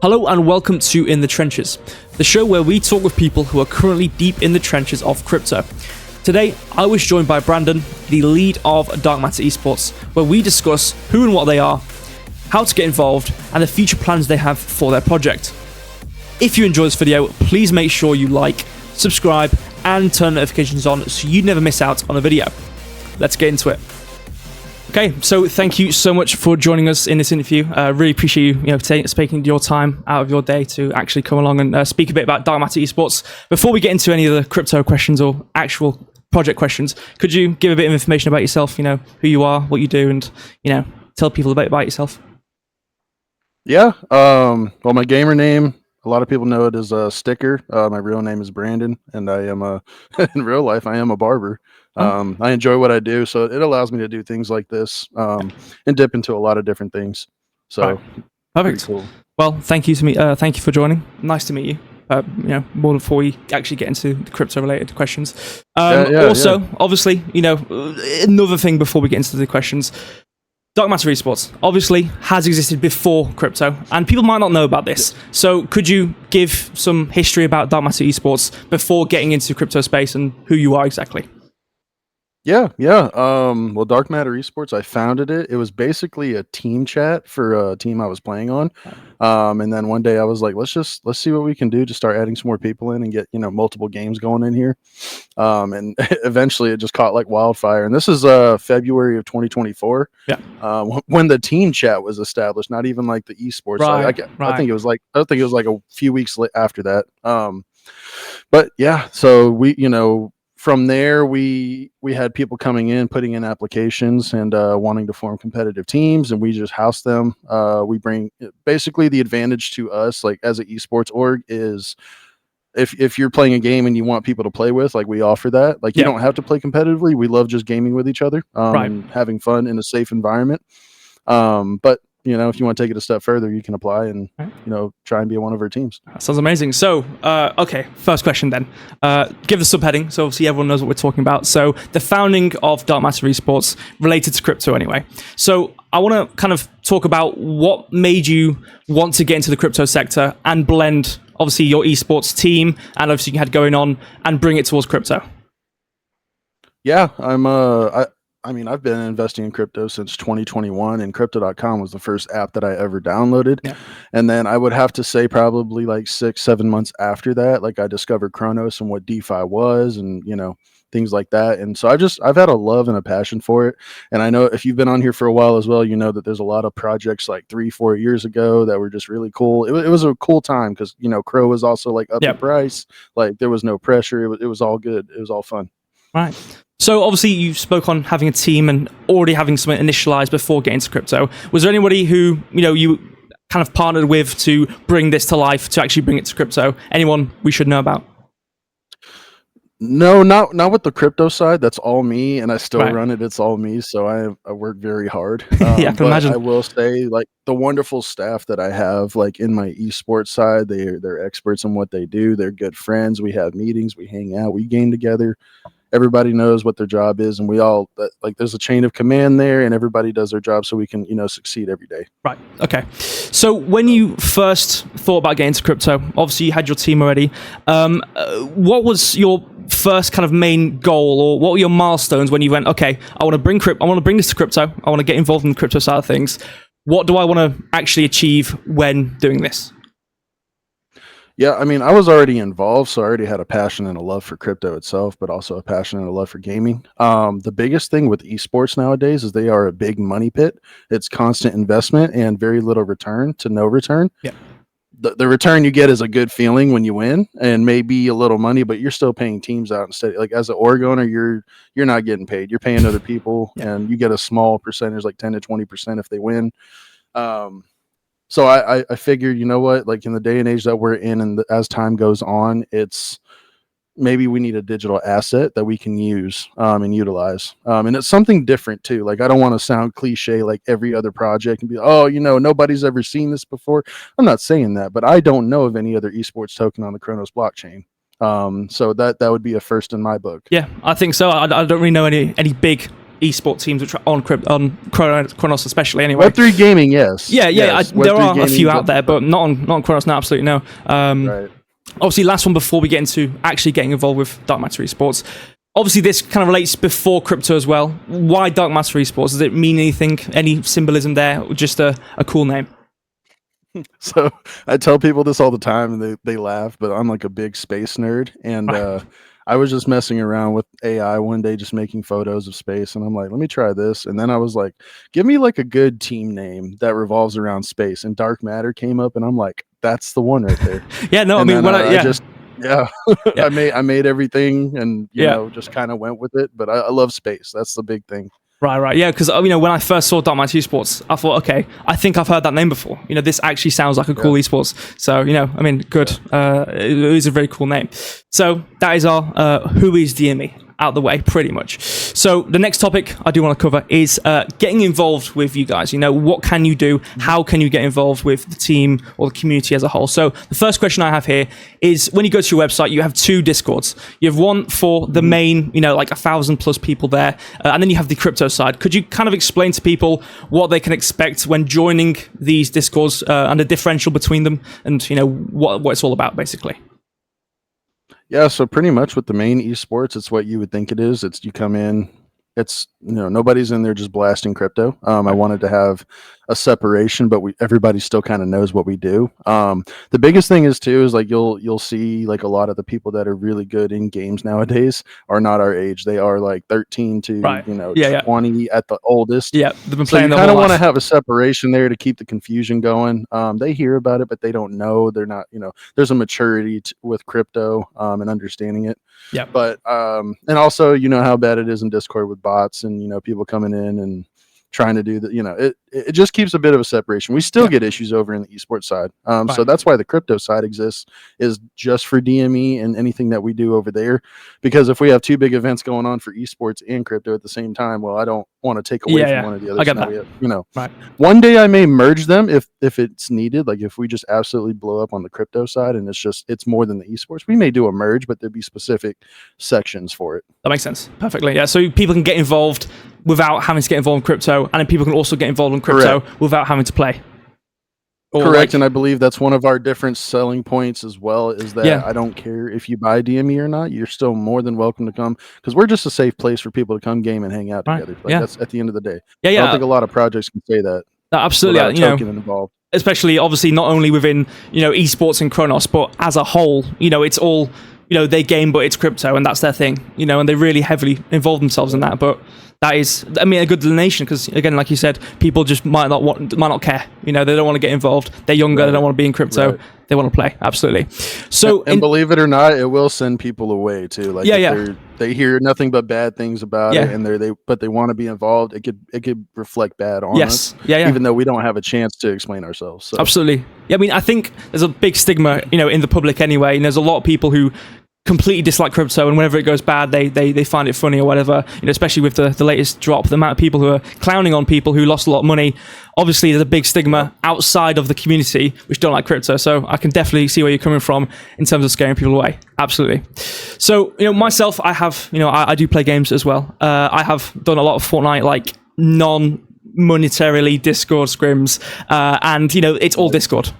Hello and welcome to In the Trenches, the show where we talk with people who are currently deep in the trenches of crypto. Today, I was joined by Brandon, the lead of Dark Matter eSports, where we discuss who and what they are, how to get involved, and the future plans they have for their project. If you enjoy this video, please make sure you like, subscribe, and turn notifications on so you never miss out on a video. Let's get into it. Okay, so thank you so much for joining us in this interview. Really appreciate you, taking your time out of your day to actually come along and speak a bit about Dark Matter eSports. Before we get into any of the crypto questions or actual project questions, could you give a bit of information about yourself? You know, who you are, what you do, and tell people a bit about yourself. Yeah. Well, my gamer name, a lot of people know it as Sticker. My real name is Brandon, and I am in real life, I am a barber. I enjoy what I do, so it allows me to do things like this and dip into a lot of different things. So, perfect. Cool. Well, thank you thank you for joining. Nice to meet you. More before we actually get into the crypto-related questions. Obviously, another thing before we get into the questions. Dark Matter eSports obviously has existed before crypto, and people might not know about this. So could you give some history about Dark Matter eSports before getting into crypto space and who you are exactly? Yeah. Well, Dark Matter eSports, I founded it. It was basically a team chat for a team I was playing on. And then one day I was like, let's see what we can do to start adding some more people in and get, multiple games going in here. And eventually it just caught like wildfire. And this is February of 2024. Yeah. When the team chat was established, not even like the eSports. Right. I think it was like a few weeks after that. But yeah, so we, from there, we had people coming in, putting in applications and wanting to form competitive teams, and we just house them. We bring basically the advantage to us, like as an esports org, is if you're playing a game and you want people to play with, like we offer that. Like you don't have to play competitively. We love just gaming with each other, and having fun in a safe environment. But if you want to take it a step further, you can apply and, try and be one of our teams. That sounds amazing. So, okay, first question then. Give the subheading, so obviously everyone knows what we're talking about. So, the founding of Dark Matter eSports related to crypto anyway. So, I want to kind of talk about what made you want to get into the crypto sector and blend, obviously, your eSports team and obviously you had going on and bring it towards crypto. Yeah, I've been investing in crypto since 2021, and crypto.com was the first app that I ever downloaded. Yeah. And then I would have to say probably like 6-7 months after that, like I discovered Chronos and what DeFi was and, things like that. And so I've had a love and a passion for it. And I know if you've been on here for a while as well, you know that there's a lot of projects like 3-4 years ago that were just really cool. It was a cool time because, Crow was also like up in price. Like there was no pressure. It was all good. It was all fun. Right. So obviously you spoke on having a team and already having something initialized before getting to crypto. Was there anybody who, you kind of partnered with to bring this to life, to actually bring it to crypto? Anyone we should know about? No, not with the crypto side. That's all me, and I still run it. It's all me. So I work very hard. Yeah, I can imagine. I will say, like the wonderful staff that I have, like in my esports side, they're experts in what they do. They're good friends. We have meetings. We hang out. We game together. Everybody knows what their job is, and we all there's a chain of command there, and everybody does their job so we can succeed every day. Right. Okay. So when you first thought about getting into crypto, obviously you had your team already. What was your first kind of main goal, or what were your milestones when you went, okay, I want to bring this to crypto. I want to get involved in the crypto side of things. What do I want to actually achieve when doing this? Yeah, I was already involved, so I already had a passion and a love for crypto itself, but also a passion and a love for gaming. The biggest thing with esports nowadays is they are a big money pit. It's constant investment and very little return to no return. Yeah. The return you get is a good feeling when you win and maybe a little money, but you're still paying teams out instead. Like as an org owner, you're not getting paid. You're paying other people and you get a small percentage, like 10 to 20% if they win. So I figured, like in the day and age that we're in, and as time goes on, it's maybe we need a digital asset that we can use and utilize. And it's something different too. Like I don't want to sound cliche like every other project and be, nobody's ever seen this before. I'm not saying that, but I don't know of any other esports token on the Chronos blockchain. So that would be a first in my book. Yeah, I think so. I don't really know any big esports teams which are on Chronos especially. Anyway, Web3 gaming, yes. Yeah. Yes. There are a few out there, but not on Chronos. No, absolutely no. Right. Obviously, last one before we get into actually getting involved with Dark Matter Esports. Obviously, this kind of relates before crypto as well. Why Dark Matter Esports? Does it mean anything? Any symbolism there? Or just a cool name? So I tell people this all the time, and they laugh, but I'm like a big space nerd, and I was just messing around with AI one day, just making photos of space, and I'm like, let me try this, and then I was like, give me like a good team name that revolves around space, and Dark Matter came up, and I'm like, that's the one right there. Yeah, no, and I mean, then, I just I made everything, and you know, just kind of went with it. But I love space. That's the big thing. Right, yeah, because you know, when I first saw Dark Matter Esports, I thought, okay, I think I've heard that name before. You know, this actually sounds like a cool esports. So, you know, I mean, good. It is a very cool name. So that is our who is DME out the way, pretty much. So the next topic I do want to cover is getting involved with you guys. You know, what can you do? How can you get involved with the team or the community as a whole? So the first question I have here is, when you go to your website, you have 2 Discords. You have one for the main, you know, like 1,000+ people there, and then you have the crypto side. Could you kind of explain to people what they can expect when joining these Discords and the differential between them, and you know what it's all about, basically? Yeah, so pretty much with the main esports, it's what you would think it is. It's you come in, it's, you know, nobody's in there just blasting crypto. I wanted to have a separation, but everybody still kind of knows what we do. The biggest thing is too is like you'll see like a lot of the people that are really good in games nowadays are not our age. They are like 13 to 20 at the oldest. Yeah, they've been so playing. You kind of want to have a separation there to keep the confusion going. They hear about it, but they don't know. They're not, you know, there's a maturity with crypto and understanding it. Yeah. But and also, you know how bad it is in Discord with bots and, you know, people coming in and trying to do that, you know, it just keeps a bit of a separation. We still get issues over in the esports side. So that's why the crypto side exists, is just for DME and anything that we do over there. Because if we have 2 big events going on for esports and crypto at the same time, well, I don't want to take away from one or the other. I get that. We have, you know, one day I may merge them if it's needed. Like if we just absolutely blow up on the crypto side and it's more than the esports, we may do a merge, but there'd be specific sections for it. That makes sense perfectly. Yeah, so people can get involved without having to get involved in crypto, and then people can also get involved in crypto without having to play. Correct, and I believe that's one of our different selling points as well, is that I don't care if you buy DME or not, you're still more than welcome to come, because we're just a safe place for people to come game and hang out together. Like that's at the end of the day. I don't think a lot of projects can say that. No, absolutely, you know, involved. Especially obviously not only within, you know, esports and Chronos, but as a whole, you know, it's all, you know, they game, but it's crypto, and that's their thing, you know, and they really heavily involve themselves in that. But that is, I mean, a good delineation, because again, like you said, people just might not care. You know, they don't want to get involved. They're younger. They don't want to be in crypto. They want to play. Absolutely. So, and believe it or not, it will send people away too. Like they hear nothing but bad things about it, and they want to be involved. It could reflect bad on us. Even though we don't have a chance to explain ourselves. So. Absolutely. Yeah, I mean, I think there's a big stigma, you know, in the public anyway, and there's a lot of people who completely dislike crypto, and whenever it goes bad, they find it funny or whatever. You know, especially with the latest drop, the amount of people who are clowning on people who lost a lot of money. Obviously, there's a big stigma outside of the community which don't like crypto. So I can definitely see where you're coming from in terms of scaring people away. Absolutely. So, you know, myself, I have, you know, I do play games as well. I have done a lot of Fortnite, like monetarily Discord scrims, and you know, it's all Discord.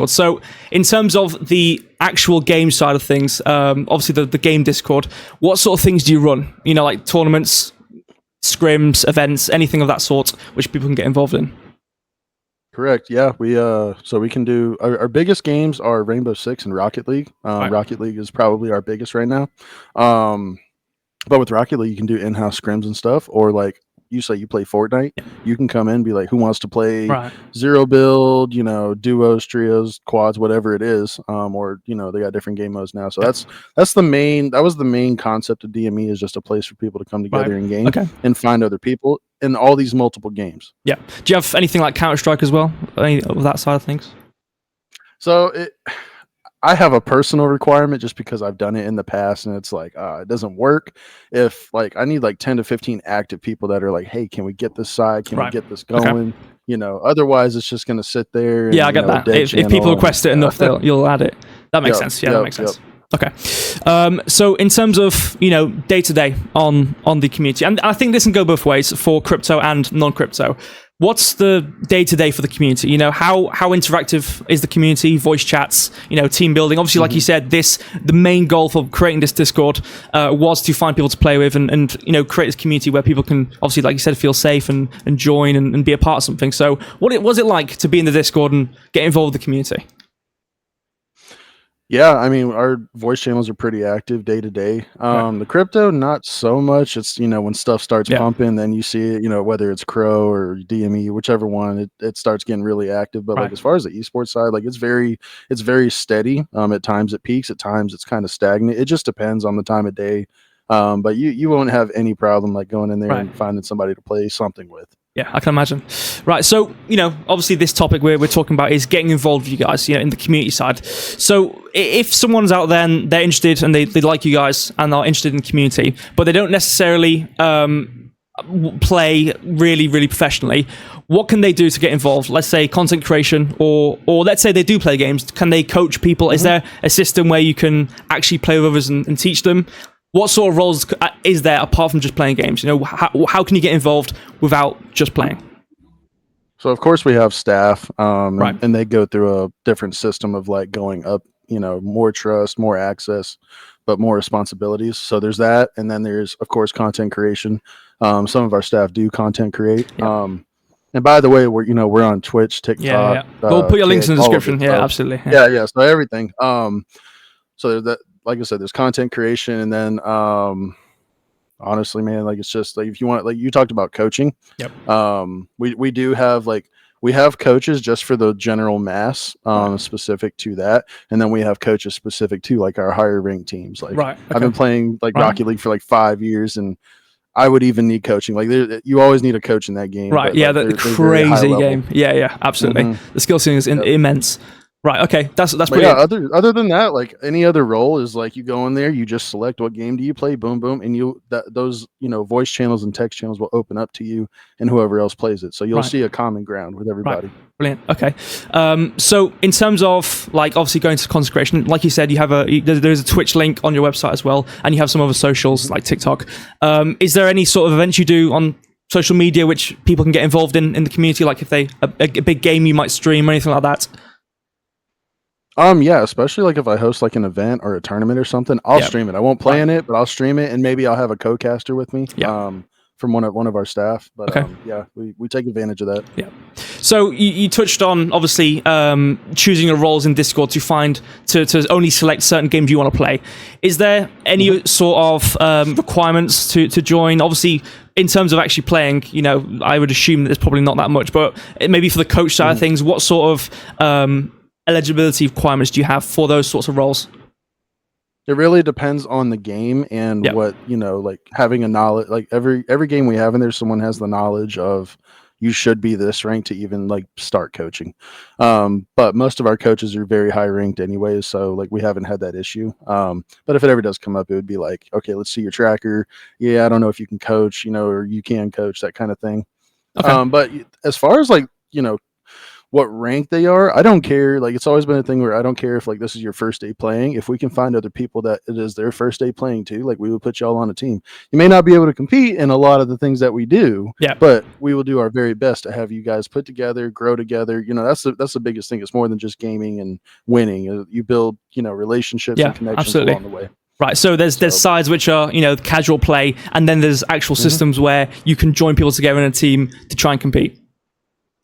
So in terms of the actual game side of things, obviously the game Discord, what sort of things do you run? You know, like tournaments, scrims, events, anything of that sort which people can get involved in? Correct. Yeah, we so we can do our biggest games are Rainbow Six and Rocket League. Rocket League is probably our biggest right now. But with Rocket League, you can do in-house scrims and stuff, or like you say you play Fortnite, you can come in and be like, who wants to play zero build, you know, duos, trios, quads, whatever it is. Or, you know, they got different game modes now. So that was the main concept of DME, is just a place for people to come together and game and find other people in all these multiple games. Yeah. Do you have anything like Counter-Strike as well? Any of that side of things? So I have a personal requirement just because I've done it in the past, and it's like, it doesn't work. If like I need like 10 to 15 active people that are like, hey, can we get this side? Can we get this going? You know, otherwise it's just going to sit there. And, I get that. If people request it enough, you'll add it. That makes sense. Yeah, that makes sense. Okay. So in terms of, day to day on the community, and I think this can go both ways for crypto and non-crypto. What's the day to day for the community? How interactive is the community? Voice chats, team building. Obviously, like you said, the main goal for creating this Discord was to find people to play with and create this community where people can obviously, like you said, feel safe and join and be a part of something. So what was it like to be in the Discord and get involved with the community? Yeah, I mean, our voice channels are pretty active day to day. The crypto, not so much. It's, when stuff starts pumping, then you see it, whether it's Crow or DME, whichever one, it starts getting really active. But like as far as the esports side, like it's very steady. At times it peaks, at times it's kind of stagnant. It just depends on the time of day. But you won't have any problem like going in there and finding somebody to play something with. Yeah, I can imagine. Right, so, obviously this topic we're talking about is getting involved with you guys, in the community side. So if someone's out there and they're interested and they like you guys and are interested in the community, but they don't necessarily play really, really professionally, what can they do to get involved? Let's say content creation, or let's say they do play games. Can they coach people? Is there a system where you can actually play with others and teach them? What sort of roles is there apart from just playing games? How can you get involved without just playing? So of course we have staff, and they go through a different system of like going up, more trust, more access, but more responsibilities. So there's that, and then there's of course content creation. Some of our staff do content create. And by the way, we're on Twitch, TikTok. We'll put your links in the description. Yeah, absolutely. Yeah. So everything. So there's that. Like I said, there's content creation, and then honestly, man, like it's just like if you want, like you talked about coaching. We do have we have coaches just for the general mass, specific to that, and then we have coaches specific to like our higher ranked teams. Like I've been playing like Rocket League for like 5 years, and I would even need coaching. Like you always need a coach in that game. Right? Yeah, the crazy game. Yeah, absolutely. The skill ceiling is immense. Right. Okay. That's brilliant. Yeah. Other than that, like any other role is like you go in there, you just select what game do you play, boom, boom, and those voice channels and text channels will open up to you and whoever else plays it. So you'll see a common ground with everybody. Brilliant. Okay. So in terms of like obviously going to consecration, like you said, you have there's a Twitch link on your website as well, and you have some other socials like TikTok. Is there any sort of events you do on social media which people can get involved in the community? Like if they a big game you might stream or anything like that? Yeah, especially like if I host like an event or a tournament or something, I'll stream it. I won't play in it, but I'll stream it, and maybe I'll have a co-caster with me. From one of our staff. But we take advantage of that. Yeah. So you touched on obviously choosing your roles in Discord to only select certain games you want to play. Is there any sort of requirements to join? Obviously, in terms of actually playing, I would assume that there's probably not that much, but maybe for the coach side of things, what sort of eligibility requirements do you have for those sorts of roles? It really depends on the game and what, like having a knowledge, like every game we have in there, someone has the knowledge of you should be this ranked to even like start coaching. But most of our coaches are very high ranked anyways. So like we haven't had that issue. But if it ever does come up, it would be like, okay, let's see your tracker. Yeah. I don't know if you can coach, or you can coach, that kind of thing. Okay. But as far as like, what rank they are, I don't care. Like it's always been a thing where I don't care if like this is your first day playing. If we can find other people that it is their first day playing too, like we will put y'all on a team. You may not be able to compete in a lot of the things that we do, but we will do our very best to have you guys put together, grow together. That's the biggest thing. It's more than just gaming and winning. You build, relationships and connections along the way. Right, so there's sides which are casual play, and then there's actual systems where you can join people together in a team to try and compete.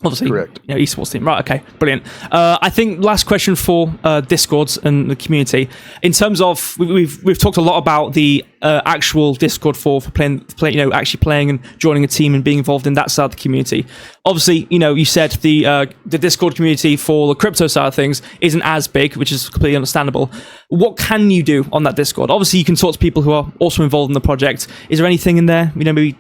Obviously, correct. Esports team. Right, okay, brilliant. I think last question for Discords and the community. In terms of, we've talked a lot about the actual Discord for playing, actually playing and joining a team and being involved in that side of the community. Obviously, you said the Discord community for the crypto side of things isn't as big, which is completely understandable. What can you do on that Discord? Obviously, you can talk to people who are also involved in the project. Is there anything in there, maybe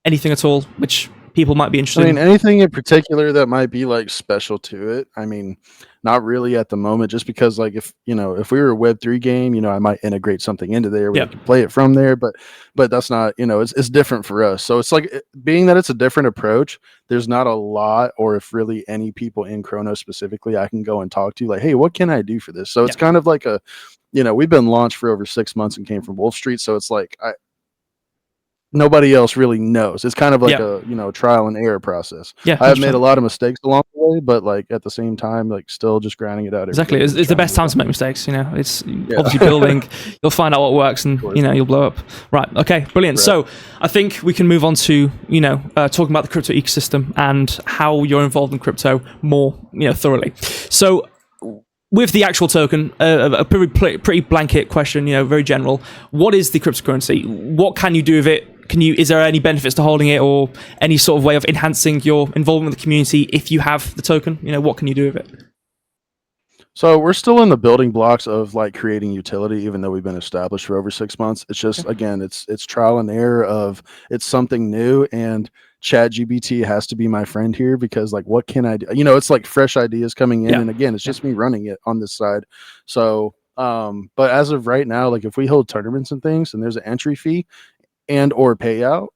anything at all, which people might be interested in? Anything in particular that might be like special to it? I mean, not really at the moment, just because like if we were a Web3 game, I might integrate something into there where we can play it from there, but that's not, it's different for us. So it's like, being that it's a different approach, there's not a lot, or if really any people in Chrono specifically I can go and talk to, like, hey, what can I do for this? So it's kind of like we've been launched for over 6 months and came from Wolf Street, so it's like nobody else really knows. It's kind of like Yeah. a trial and error process. Yeah, I have made a 100%. lot of mistakes along the way, but like at the same time, like still just grinding it out. Exactly. Every day, It's just the trying to best move time on. to make mistakes. It's Yeah. obviously building. You'll find out what works, and you'll blow up. Right. Okay. Brilliant. Right. So I think we can move on to talking about the crypto ecosystem and how you're involved in crypto more thoroughly. So with the actual token, a pretty blanket question, very general. What is the cryptocurrency? What can you do with it? Is there any benefits to holding it, or any sort of way of enhancing your involvement with the community if you have the token? What can you do with it? So we're still in the building blocks of like creating utility, even though we've been established for over 6 months. It's just again, it's trial and error of it's something new, and ChatGPT has to be my friend here because like what can I do? It's like fresh ideas coming in, Yeah. and again, it's just me running it on this side. So but as of right now, like if we hold tournaments and things and there's an entry fee and or payout,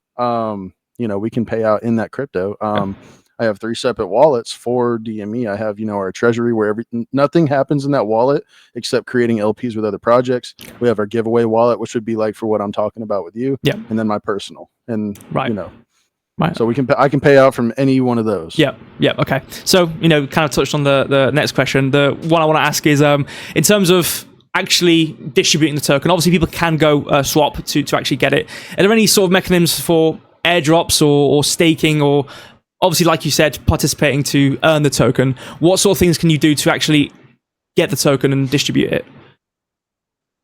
we can pay out in that crypto. I have 3 separate wallets for DME. I have, our treasury where nothing happens in that wallet except creating LPs with other projects. We have our giveaway wallet, which would be like for what I'm talking about with you. Yeah. And then my personal. And Right. Right. So I can pay out from any one of those. Yeah. Yeah. Okay. So kind of touched on the next question. The one I want to ask is in terms of actually distributing the token. Obviously, people can go swap to actually get it. Are there any sort of mechanisms for airdrops or staking, or obviously, like you said, participating to earn the token? What sort of things can you do to actually get the token and distribute it?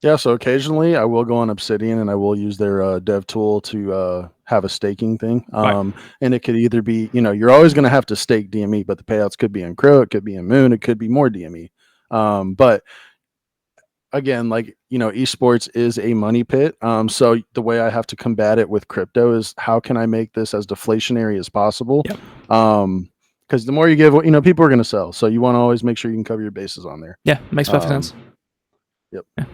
Yeah, so occasionally I will go on Obsidian and I will use their dev tool to have a staking thing. Right. And it could either be, you're always going to have to stake DME, but the payouts could be in Crow, it could be in Moon, it could be more DME. But again, like, esports is a money pit. So the way I have to combat it with crypto is how can I make this as deflationary as possible? Yep. Because the more you give, people are going to sell. So you want to always make sure you can cover your bases on there. Yeah, makes perfect sense. Yep. Yeah.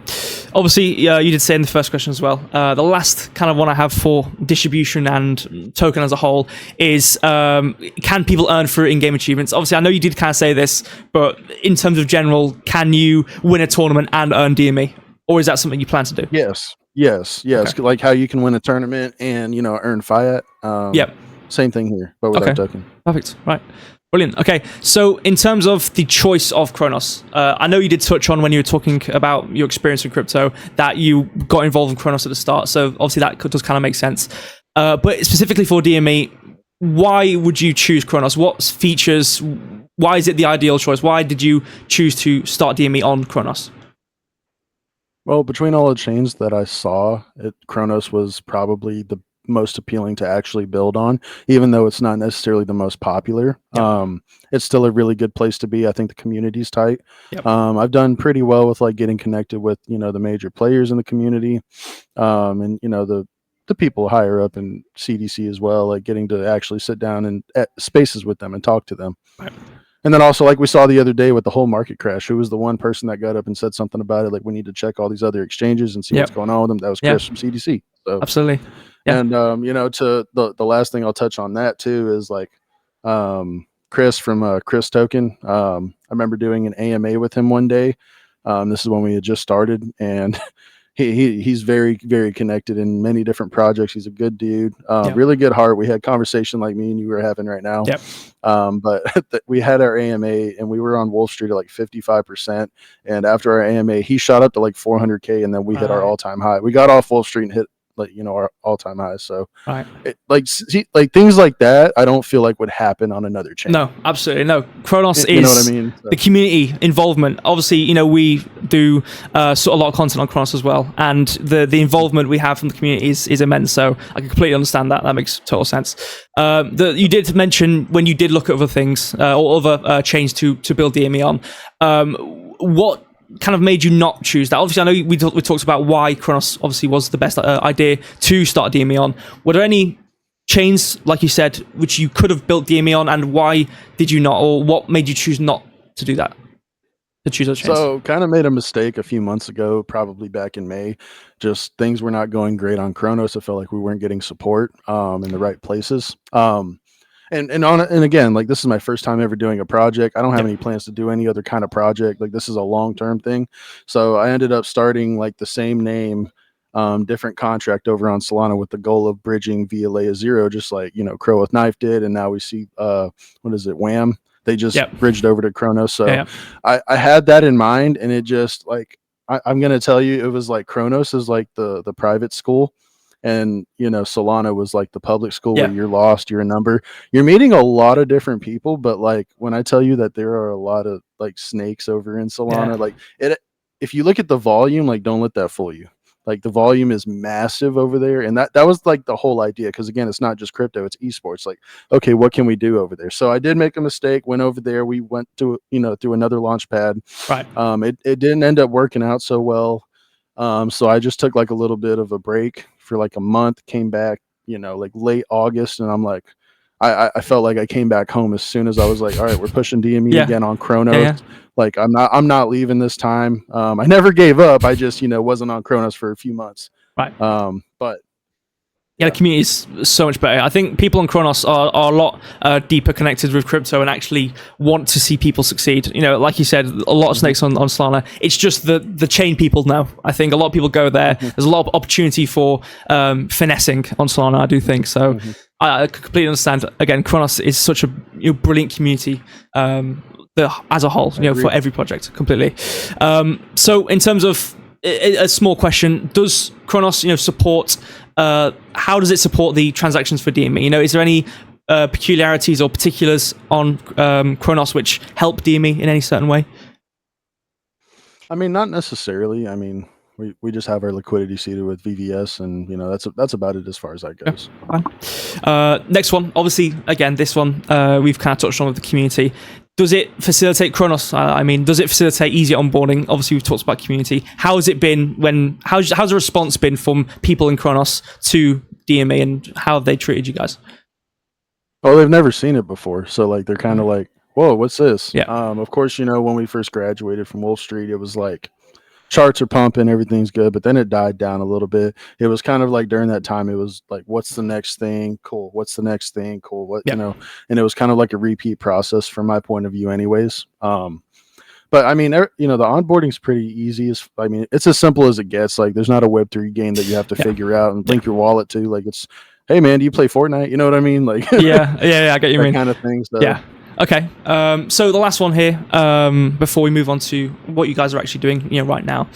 Obviously, you did say in the first question as well, the last kind of one I have for distribution and token as a whole is, can people earn through in-game achievements? Obviously, I know you did kind of say this, but in terms of general, can you win a tournament and earn DME? Or is that something you plan to do? Yes. Okay. Like how you can win a tournament and, earn fiat. Yep. Same thing here, but with our token. Perfect. Right. Brilliant. Okay, so in terms of the choice of Kronos, I know you did touch on when you were talking about your experience with crypto that you got involved in Kronos at the start, so obviously that does kind of make sense. But specifically for DME, why would you choose Kronos? What features, why is it the ideal choice? Why did you choose to start DME on Kronos? Well, between all the chains that I saw, Kronos was probably the most appealing to actually build on, even though it's not necessarily the most popular. Yep. It's still a really good place to be. I think the community's tight. Yep. I've done pretty well with like getting connected with, the major players in the community, and the people higher up in CDC as well, like getting to actually sit down and at spaces with them and talk to them. Right. And then also, like we saw the other day with the whole market crash, who was the one person that got up and said something about it? Like, we need to check all these other exchanges and see what's going on with them. That was Chris from CDC. So absolutely. Yeah. And to the last thing I'll touch on that too is like Chris from Chris Token. I remember doing an AMA with him one day. This is when we had just started, and he's very, very connected in many different projects. He's a good dude, really good heart. We had conversation like me and you were having right now. Yep. But we had our AMA and we were on Wolf Street at like 55%. And after our AMA, he shot up to like 400K, and then we hit our all-time high. We got off Wolf Street and hit like our all-time highs. So like things like that I don't feel like would happen on another chain. No, absolutely no. Kronos is, you know what I mean? So. The community involvement. Obviously, we do sort of a lot of content on Kronos as well, and the involvement we have from the community is immense. So I can completely understand that. That makes total sense. You did mention when you did look at other things or other chains to build DME on. What kind of made you not choose that? Obviously, I know we talked about why Kronos obviously was the best idea to start DME on. Were there any chains, like you said, which you could have built DME on, and why did you not, or what made you choose not to do that? To choose those chains? So kind of made a mistake a few months ago, probably back in May. Just things were not going great on Kronos. I felt like we weren't getting support in the right places. And again, like, this is my first time ever doing a project. I don't have Yep. any plans to do any other kind of project. Like, this is a long-term thing. So I ended up starting like the same name, different contract over on Solana with the goal of bridging via layer zero, just like, Crow with Knife did. And now we see, what is it? Wham. They just Yep. bridged over to Kronos. Yeah. So Yeah. I had that in mind, and it just like, I'm going to tell you, it was like Kronos is like the private school, and Solana was like the public school where Yeah. you're lost, you're a number, you're meeting a lot of different people. But like, when I tell you that there are a lot of like snakes over in Yeah. Solana, like, if you look at the volume, like, don't let that fool you. Like, the volume is massive over there, and that was like the whole idea, because again, it's not just crypto, it's esports. Like, okay, what can we do over there? So I did make a mistake, went over there, we went to through another launch pad. Right. It didn't end up working out so well. So I just took like a little bit of a break for like a month, came back, like late August, and I'm like, I felt like I came back home as soon as I was like, all right, we're pushing DME Yeah. again on Yeah. Kronos. Yeah. Like, I'm not leaving this time. I never gave up. I just, wasn't on Kronos for a few months. Right. But Yeah, the community is so much better. I think people on Kronos are a lot deeper connected with crypto and actually want to see people succeed. Like you said, a lot of snakes on Solana. It's just the chain people now. I think a lot of people go there. There's a lot of opportunity for finessing on Solana, I do think. So I completely understand. Again, Kronos is such a brilliant community as a whole, for every project, completely. So in terms of a small question, does Kronos, support... how does it support the transactions for DME? Is there any peculiarities or particulars on Kronos which help DME in any certain way? I mean, not necessarily. I mean, we just have our liquidity seated with VVS, and that's about it as far as that goes. Fine. Next one, obviously, again, this one we've kind of touched on with the community. Does it facilitate Kronos? Does it facilitate easier onboarding? Obviously, we've talked about community. How has it been how's the response been from people in Kronos to DME, and how have they treated you guys? Oh, they've never seen it before, so like, they're kind of like, whoa, what's this? Yeah. Of course, when we first graduated from Wolf Street, it was like, charts are pumping, everything's good, but then it died down a little bit. It was kind of like, during that time, it was like, what's the next thing? Cool. What's the next thing? Cool. What, Yeah. and it was kind of like a repeat process from my point of view anyways. But I mean, the onboarding's pretty easy. It's as simple as it gets. Like, there's not a Web3 game that you have to figure out and link your wallet to. Like, it's, hey man, do you play Fortnite? You know what I mean? Like, yeah, I get you. That kind of thing. So. Yeah. Okay. So the last one here, before we move on to what you guys are actually doing, right now,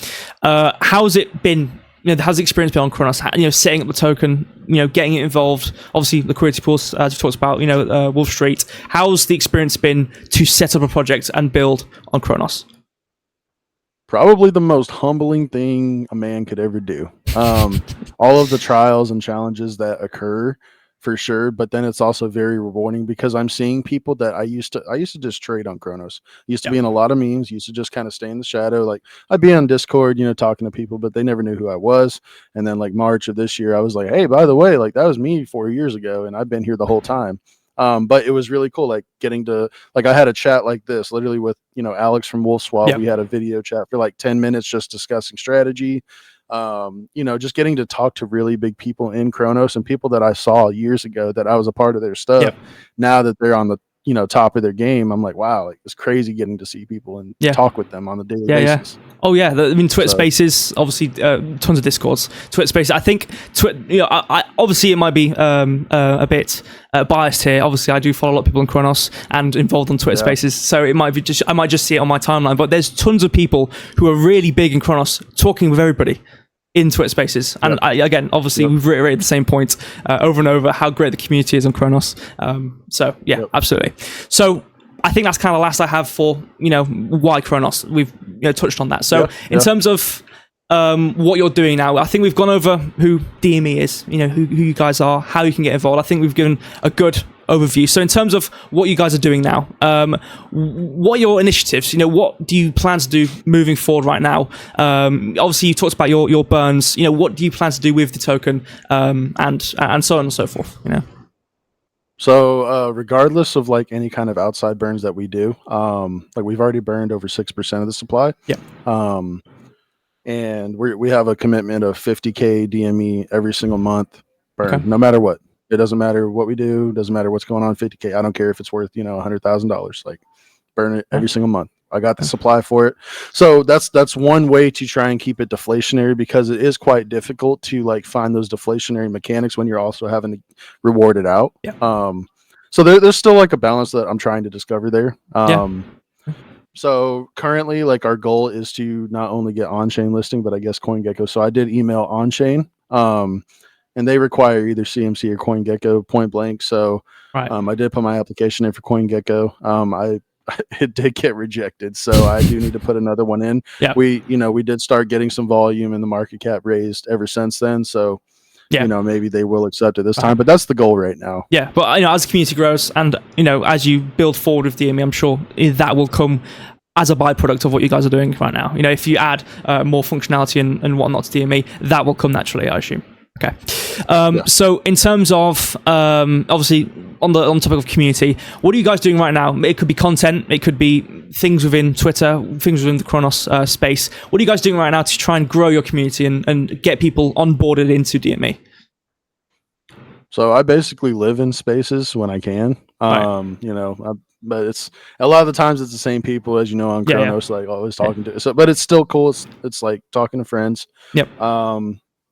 how's it been? How's the experience been on Kronos? Setting up the token, getting it involved. Obviously, liquidity pools, as we talked about, Wolf Street. How's the experience been to set up a project and build on Kronos? Probably the most humbling thing a man could ever do. All of the trials and challenges that occur, for sure, but then it's also very rewarding, because I'm seeing people that I used to just trade on Kronos. Used to be in a lot of memes, used to just kind of stay in the shadow. Like, I'd be on Discord, talking to people, but they never knew who I was. And then like March of this year, I was like, hey, by the way, like, that was me 4 years ago, and I've been here the whole time. But it was really cool, like, getting to, like, I had a chat like this literally with Alex from Wolf Swap. Yep. We had a video chat for like 10 minutes just discussing strategy. Just getting to talk to really big people in Kronos, and people that I saw years ago that I was a part of their stuff. Yep. Now that they're on the top of their game, I'm like, wow, like, it's crazy getting to see people and talk with them on a daily basis. Oh yeah, Twitter Spaces, obviously, tons of Discords. Twitter Spaces, I think, I obviously it might be a bit biased here. Obviously, I do follow a lot of people in Kronos and involved on Twitter Spaces, so it might be I might just see it on my timeline. But there's tons of people who are really big in Kronos, talking with everybody in Twitter Spaces. And again, obviously, we've reiterated the same point over and over, how great the community is on Kronos. Absolutely. So I think that's kind of the last I have for, why Kronos. We've touched on that. So in terms of what you're doing now, I think we've gone over who DME is, who you guys are, how you can get involved. I think we've given a good overview. So in terms of what you guys are doing now, what are your initiatives? What do you plan to do moving forward right now? Obviously, you talked about your burns. What do you plan to do with the token, and so on and so forth? So regardless of like any kind of outside burns that we do, like, we've already burned over 6% of the supply. Yeah. And we have a commitment of 50K DME every single month burn, no matter what. It doesn't matter what we do. It doesn't matter what's going on. 50K. I don't care if it's worth $100,000. Like, burn it every single month. I got the supply for it. So that's one way to try and keep it deflationary, because it is quite difficult to like find those deflationary mechanics when you're also having to reward it out. Yeah. So there's still like a balance that I'm trying to discover there. Yeah. So currently, like, our goal is to not only get on-chain listing, but I guess CoinGecko. So I did email on-chain, and they require either CMC or CoinGecko point blank. So Right. I did put my application in for CoinGecko. It did get rejected, so I do need to put another one in. Yeah. We did start getting some volume and the market cap raised ever since then. So Yeah. maybe they will accept it this time, but that's the goal right now. Yeah, but as the community grows and as you build forward with DME, I'm sure that will come as a byproduct of what you guys are doing right now. If you add more functionality and whatnot to DME, that will come naturally, I assume. Okay. So in terms of obviously on the topic of community, what are you guys doing right now? It could be content, it could be things within Twitter, things within the Kronos space. What are you guys doing right now to try and grow your community and get people onboarded into DME? So I basically live in spaces when I can. But it's a lot of the times it's the same people, as on Kronos, like always talking to. So, but it's still cool. It's like talking to friends. Yep.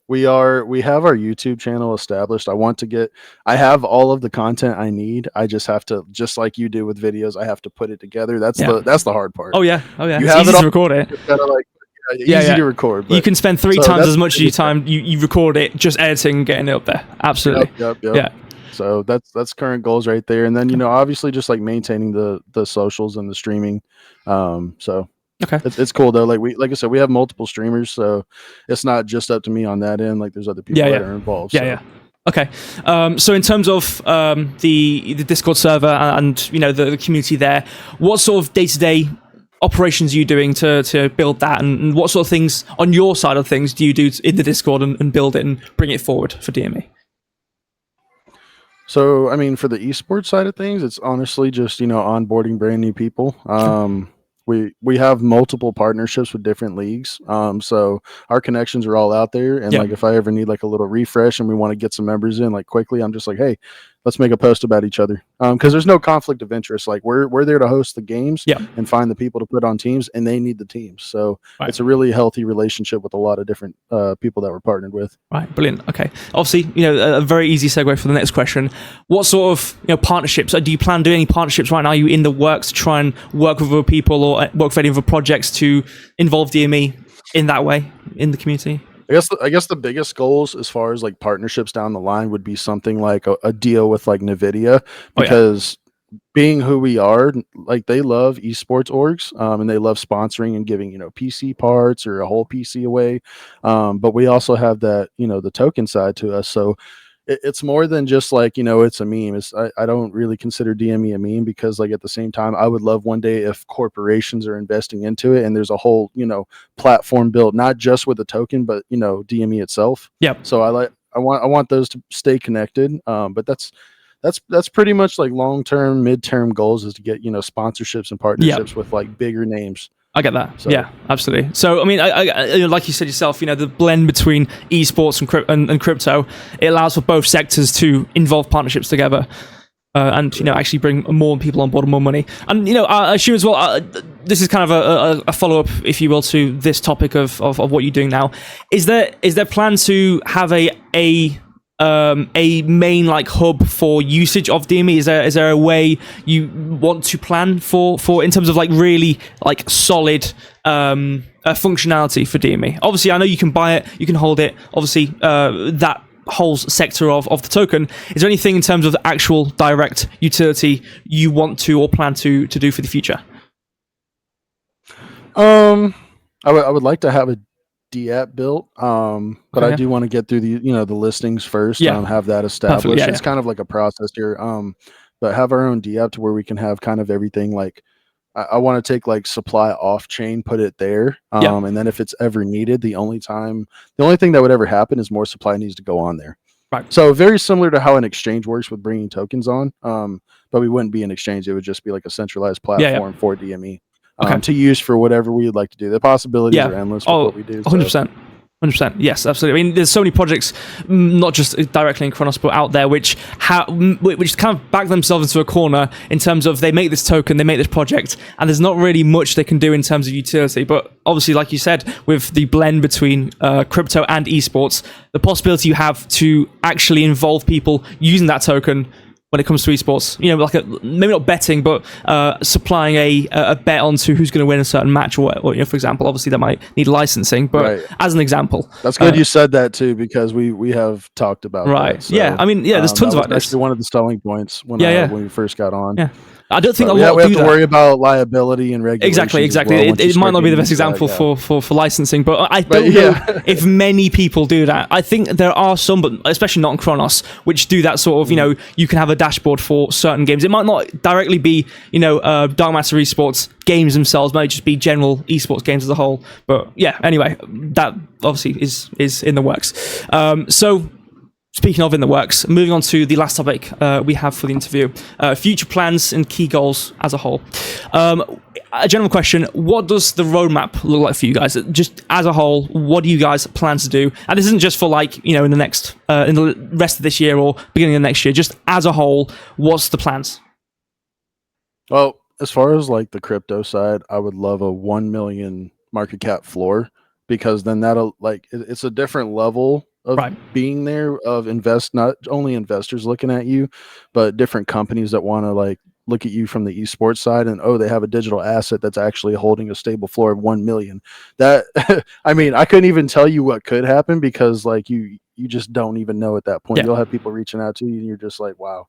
We have our YouTube channel established. I have all of the content I need. I just have to, just like you do with videos, I have to put it together. That's the hard part. Oh yeah. You it's have easy it all, to record it. It's gotta, like, easy to record. You can spend three times as much of your time you record it just editing and getting it up there. Absolutely. Yep. Yeah. So that's current goals right there. And then obviously just like maintaining the socials and the streaming. So okay, it's cool though. Like I said, we have multiple streamers, so it's not just up to me on that end. Like, there's other people that are involved. Yeah. Okay. So in terms of the Discord server and the community there, what sort of day-to-day operations are you doing to build that, and what sort of things on your side of things do you do in the Discord and build it and bring it forward for DME? So, I mean, for the esports side of things, it's honestly just, onboarding brand new people. We have multiple partnerships with different leagues. So our connections are all out there. And like, if I ever need like a little refresh and we want to get some members in like quickly, I'm just like, hey, let's make a post about each other. Because there's no conflict of interest. Like, we're there to host the games and find the people to put on teams, and they need the teams. So it's a really healthy relationship with a lot of different people that we're partnered with. Right, brilliant. Okay, obviously, a very easy segue for the next question. What sort of partnerships? Do you plan doing any partnerships right now? Are you in the works to try and work with other people or work with any other projects to involve DME in that way in the community? I guess the biggest goals as far as like partnerships down the line would be something like a deal with like NVIDIA, because being who we are, like, they love esports orgs, and they love sponsoring and giving PC parts or a whole PC away, but we also have that the token side to us. So it's more than just like it's a meme. I don't really consider DME a meme, because like at the same time, I would love one day if corporations are investing into it and there's a whole platform built, not just with the token, but DME itself. Yep. So I want those to stay connected. But that's pretty much like long-term, mid-term goals, is to get sponsorships and partnerships with like bigger names. I get that. So. Yeah, absolutely. So, I mean, I like you said yourself, the blend between esports and crypto, it allows for both sectors to involve partnerships together, and actually bring more people on board and more money. And I assume as well, this is kind of a follow up, if you will, to this topic of what you're doing now. Is there plan to have a main like hub for usage of DME? Is there a way you want to plan for in terms of like really like solid functionality for DME? Obviously, I know you can buy it, you can hold it. Obviously, that whole sector of the token. Is there anything in terms of the actual direct utility you want to or plan to do for the future? I would like to have a D-app built, but I do want to get through the the listings first. Have that established. It's kind of like a process here. But have our own D-app to where we can have kind of everything. Like, I want to take like supply off chain, put it there, and then if it's ever needed, the only thing that would ever happen is more supply needs to go on there. Right. So very similar to how an exchange works with bringing tokens on, but we wouldn't be an exchange. It would just be like a centralized platform for DME. To use for whatever we would like to do. The possibilities are endless with what we do. 100%. 100%. Yes, absolutely. I mean, there's so many projects, not just directly in Chronos, but out there, which kind of back themselves into a corner in terms of they make this token, they make this project, and there's not really much they can do in terms of utility. But obviously, like you said, with the blend between crypto and esports, the possibility you have to actually involve people using that token when it comes to esports, like maybe not betting, but supplying a bet onto who's going to win a certain match, or for example, obviously that might need licensing, but Right. as an example, That's good you said that too, because we have talked about that. So, yeah, I mean, there's tons that of was this. actually one of the selling points when we first got on. Yeah. I don't think But a lot we have do to that. worry about liability and regulations. Exactly. Well, It might not be the best example for licensing, but I don't know if many people do that. I think there are some, but especially not in Chronos, which do that sort of, you can have a dashboard for certain games. It might not directly be, Dark Matter esports games themselves, might just be general esports games as a whole. But yeah, anyway, that obviously is in the works. So speaking of in the works, moving on to the last topic we have for the interview, future plans and key goals as a whole. A general question, what does the roadmap look like for you guys? Just as a whole, what do you guys plan to do? And this isn't just for in the next, in the rest of this year or beginning of next year, just as a whole, what's the plans? Well, as far as the crypto side, I would love a 1 million market cap floor, because then that'll it's a different level of being there, of not only investors looking at you, but different companies that want to look at you from the esports side, and they have a digital asset that's actually holding a stable floor of 1 million. That I mean, I couldn't even tell you what could happen, because you just don't even know at that point. You'll have people reaching out to you and you're just like, wow.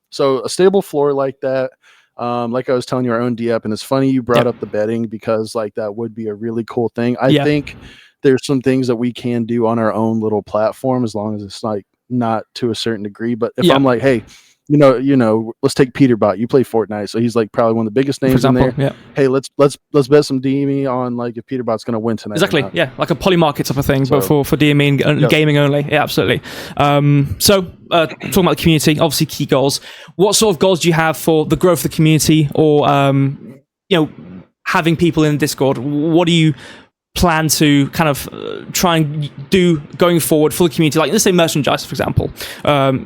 So a stable floor like that, like I was telling you, our own D-app, and it's funny you brought up the betting, because that would be a really cool thing. I think there's some things that we can do on our own little platform, as long as it's not to a certain degree. But if I'm like, hey, let's take Peterbot. You play Fortnite, so he's probably one of the biggest names in there. Yeah. Hey, let's bet some DME on if Peterbot's going to win tonight. Exactly. Yeah, like a poly market type of thing, but for DME and gaming only. Yeah, absolutely. So talking about the community, obviously key goals. What sort of goals do you have for the growth of the community, or having people in Discord? What do you plan to kind of try and do going forward for the community? Let's say merchandise, for example.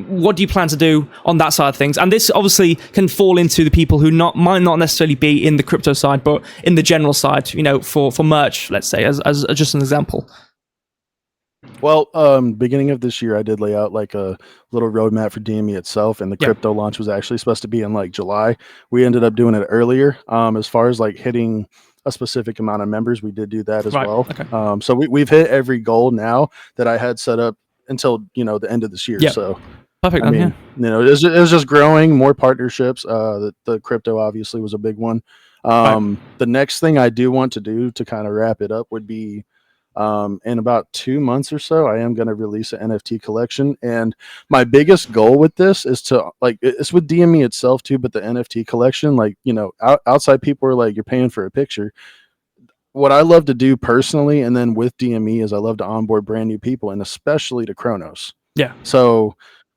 What do you plan to do on that side of things? And this obviously can fall into the people who might not necessarily be in the crypto side, but in the general side, for merch, let's say, as just an example. Well, beginning of this year, I did lay out a little roadmap for DME itself, and the crypto launch was actually supposed to be in July. We ended up doing it earlier. As far as hitting a specific amount of members, we did do that as well. Okay. So we've hit every goal now that I had set up until the end of this year. So perfect. I mean, it was just growing, more partnerships. The crypto obviously was a big one. The next thing I do want to do to kind of wrap it up would be, in about 2 months or so, I am going to release an NFT collection. And my biggest goal with this is to it's with DME itself too, but the NFT collection, outside people are you're paying for a picture. What I love to do personally, and then with DME, is I love to onboard brand new people, and especially to Chronos. Yeah. So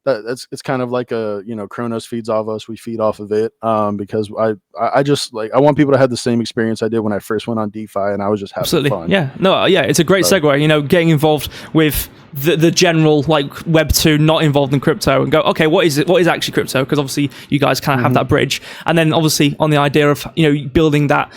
it's kind of like a Chronos feeds off us, we feed off of it, because I just I want people to have the same experience I did when I first went on DeFi, and I was just having fun. It's a great segue, getting involved with the general Web 2, not involved in crypto, and go, okay, what is actually crypto? Because obviously you guys kind of have that bridge, and then obviously on the idea of building that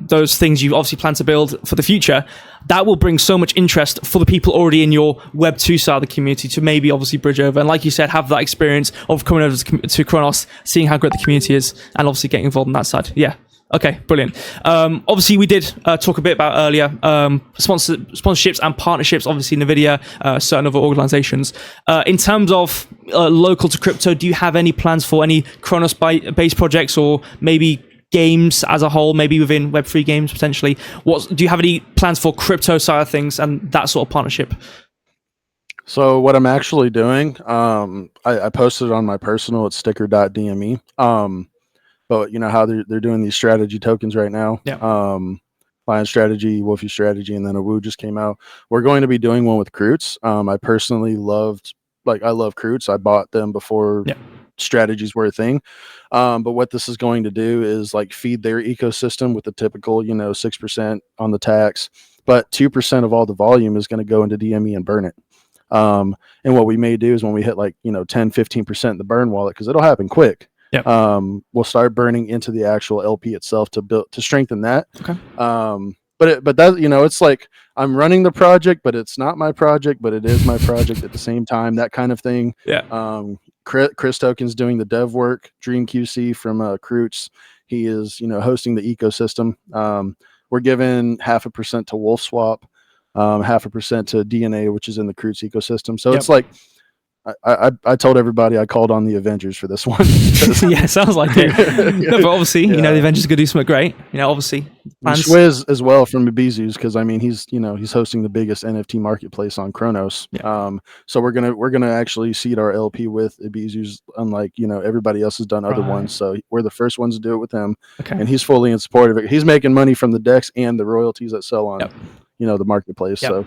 those things you obviously plan to build for the future, that will bring so much interest for the people already in your Web 2 side of the community to maybe obviously bridge over, and like you said, have that experience of coming over to Chronos, seeing how great the community is, and obviously getting involved in that side. Yeah. Okay, brilliant. Obviously, we did talk a bit about earlier sponsorships and partnerships, obviously NVIDIA, certain other organizations. In terms of local to crypto, do you have any plans for any Chronos-based projects, or maybe games as a whole, maybe within Web3 games potentially? Do you have any plans for crypto side of things and that sort of partnership? So what I'm actually doing, I posted on my personal, it's sticker.dme. But how they're doing these strategy tokens right now. Yeah. Lion strategy, Wolfie strategy, and then a Woo just came out. We're going to be doing one with Croots. I personally loved, I love Croots. I bought them before strategies were a thing. But what this is going to do is feed their ecosystem with the typical, 6% on the tax, but 2% of all the volume is going to go into DME and burn it. And what we may do is when we hit like, 10-15% in the burn wallet, because it'll happen quick. Yep. We'll start burning into the actual LP itself to strengthen that. Okay. But that, it's like I'm running the project, but it's not my project, but it is my project at the same time, that kind of thing. Yeah. Chris Token's doing the dev work. Dream QC from Croots, he is, hosting the ecosystem. We're giving 0.5% to Wolf Swap, 0.5% to DNA, which is in the Croots ecosystem. So it's like, I told everybody I called on the Avengers for this one. Yeah, sounds like it. No, but obviously, the Avengers are going to do something great. Obviously. Swizz as well from Ibizu's, because I mean he's hosting the biggest NFT marketplace on Chronos. Yeah. So we're gonna actually seed our LP with Ibizu's, unlike everybody else has done other ones. So we're the first ones to do it with him. Okay. And he's fully in support of it. He's making money from the decks and the royalties that sell on the marketplace. Yep. So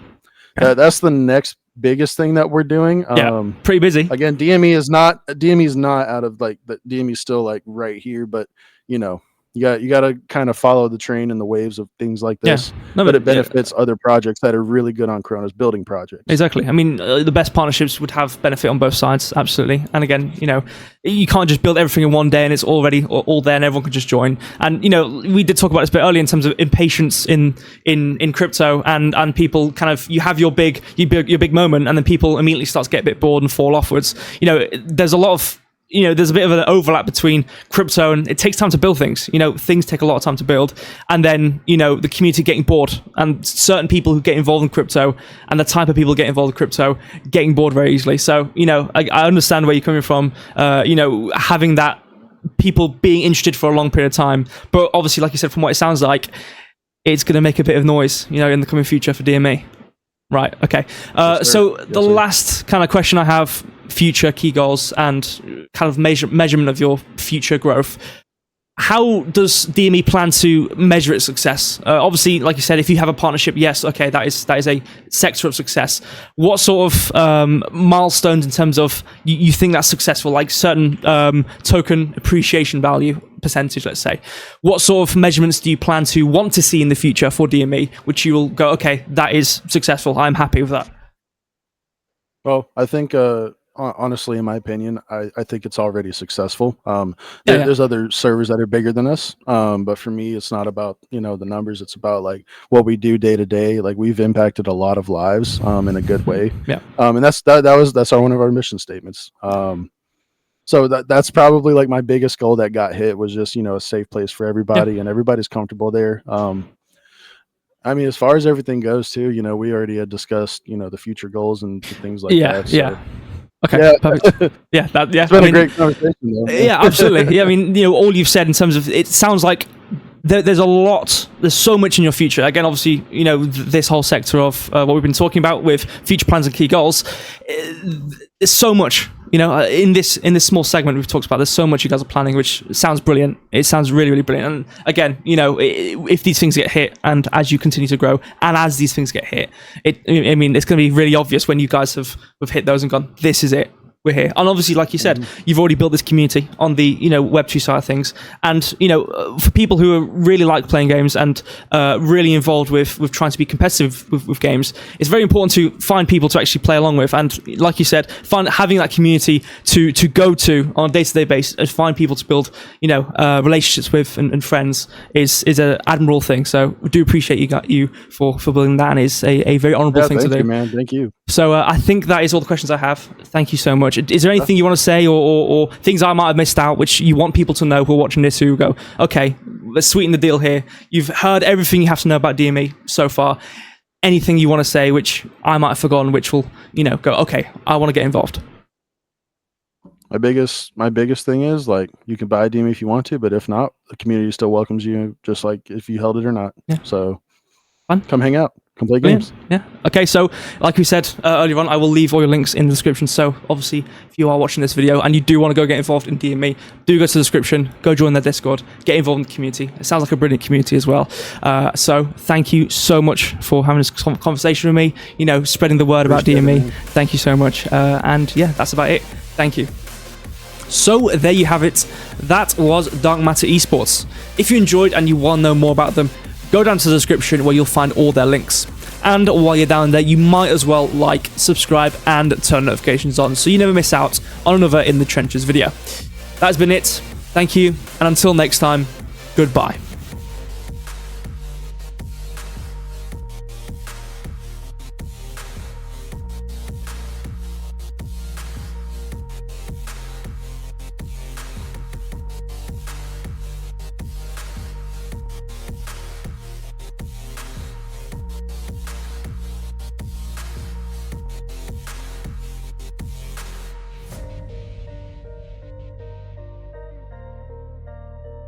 that's the next biggest thing that we're doing. Pretty busy. Again, DME is not out of like, the DME is still like right here, but you got to kind of follow the train and the waves of things like this. But it benefits other projects that are really good on Chronos, building projects. Exactly. I mean, the best partnerships would have benefit on both sides, absolutely. And again, you can't just build everything in one day and it's already all there and everyone can just join. And we did talk about this a bit earlier in terms of impatience in crypto, and people kind of, you have your big moment, and then people immediately start to get a bit bored and fall offwards. There's a lot of there's a bit of an overlap between crypto, and it takes time to build things. Things take a lot of time to build, and then the community getting bored, and certain people who get involved in crypto and the type of people who get involved in crypto getting bored very easily. So I understand where you're coming from. Having that people being interested for a long period of time, but obviously, like you said, from what it sounds like, it's going to make a bit of noise, in the coming future for DME. Right. Okay. So the last kind of question I have, future key goals and kind of measurement of your future growth. How does DME plan to measure its success? Obviously, like you said, if you have a partnership, yes, okay, that is a sector of success. What sort of milestones in terms of you think that's successful, like certain token appreciation value percentage, let's say? What sort of measurements do you plan to want to see in the future for DME, which you will go, okay, that is successful, I'm happy with that? Well, I think honestly, in my opinion, I think it's already successful. There's other servers that are bigger than us, but for me, it's not about the numbers. It's about like what we do day to day. Like, we've impacted a lot of lives in a good way. And that's one of our mission statements. So that's probably like my biggest goal that got hit, was just a safe place for everybody, and everybody's comfortable there. I mean, as far as everything goes too, we already had discussed the future goals and things like that. So. Okay, perfect. It's been a great conversation, though. Yeah, absolutely. Yeah, I mean, all you've said in terms of, it sounds like there's so much in your future. Again, obviously, this whole sector of what we've been talking about with future plans and key goals, there's so much, in this small segment we've talked about. There's so much you guys are planning, which sounds brilliant. It sounds really, really brilliant. And again, if these things get hit, and as you continue to grow, and as these things get hit, it's going to be really obvious when you guys have hit those and gone, this is it. We're here. And obviously, like you said, you've already built this community on the Web2 side of things. And for people who are really like playing games and really involved with trying to be competitive with games, it's very important to find people to actually play along with. And like you said, having that community to go to on a day-to-day basis and find people to build relationships with and friends is an admirable thing. So we do appreciate you for building that, and it's a very honorable thing to do. Thank you, man. Thank you. So I think that is all the questions I have. Thank you so much. Is there anything you want to say, or things I might have missed out, which you want people to know who are watching this, who go, okay, let's sweeten the deal here. You've heard everything you have to know about DME so far. Anything you want to say, which I might have forgotten, which will, go, okay, I want to get involved. My biggest thing is, like, you can buy DME if you want to, but if not, the community still welcomes you, just like if you held it or not. Yeah. So fun. Come hang out. Come play games. Yeah. Okay, so like we said earlier on, I will leave all your links in the description. So obviously, if you are watching this video and you do want to go get involved in DME, do go to the description, go join their Discord, get involved in the community. It sounds like a brilliant community as well. So thank you so much for having this conversation with me, spreading the word about DME. Thank you so much. And yeah, that's about it. Thank you. So there you have it. That was Dark Matter eSports. If you enjoyed and you want to know more about them, go down to the description where you'll find all their links. And while you're down there, you might as well like, subscribe, and turn notifications on so you never miss out on another In the Trenches video. That's been it. Thank you, and until next time, goodbye.